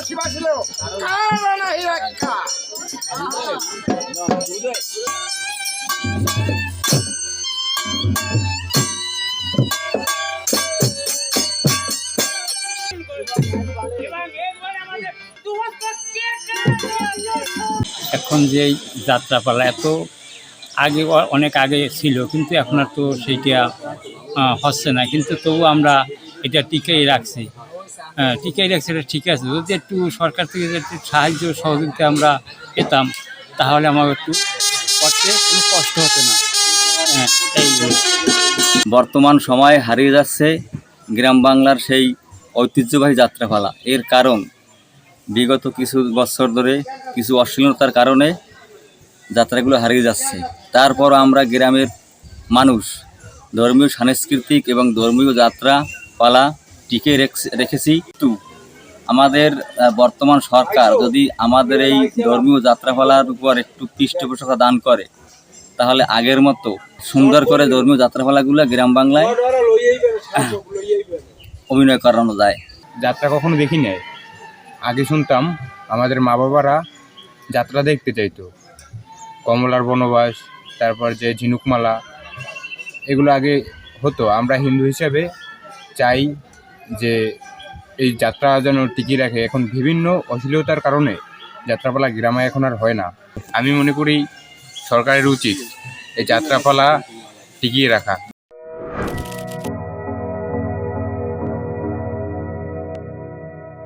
শিবা ছিল কারণ হিরাক্কা এখন যে যাত্রাপালা এত আগে অনেক আগে ছিল, কিন্তু এখন আর তো সেইটা হচ্ছে না, কিন্তু তবু আমরা এটা টিকেই রাখছি। টিকেই রাখছি, এটা ঠিক আছে। যদি একটু সরকার থেকে একটু সাহায্য সহযোগিতা আমরা পেতাম, তাহলে আমার একটু করতে কোনো কষ্ট হতো না। এই বর্তমান সময়ে হারিয়ে যাচ্ছে গ্রাম বাংলার সেই ঐতিহ্যবাহী যাত্রাপালা। এর কারণ বিগত কিছু বছর ধরে কিছু অশ্লীলতার কারণে যাত্রাগুলো হারিয়ে যাচ্ছে। তারপর আমরা গ্রামের মানুষ ধর্মীয় সাংস্কৃতিক এবং ধর্মীয় যাত্রাপালা টিকে রেখেছি। কিন্তু আমাদের বর্তমান সরকার যদি আমাদের এই ধর্মীয় যাত্রাপালার উপর একটু পৃষ্ঠপোষকতা দান করে, তাহলে আগের মতো সুন্দর করে ধর্মীয় যাত্রাপালাগুলো গ্রাম বাংলায় অভিনয় করানো যায়। যাত্রা কখনো দেখি নাই। আগে শুনতাম আমাদের মা বাবারা যাত্রা দেখতে চাইতো, কমলার বনবাস, তারপর যে ঝিনুকমালা, এগুলো আগে হতো। আমরা হিন্দু হিসেবে চাই যে এই যাত্রা যেন টিকিয়ে রাখে। এখন বিভিন্ন অশ্লীলতার কারণে যাত্রাপালা গ্রামে এখন আর হয় না। আমি মনে করি সরকারের উচিত এই যাত্রাপালা টিকিয়ে রাখা।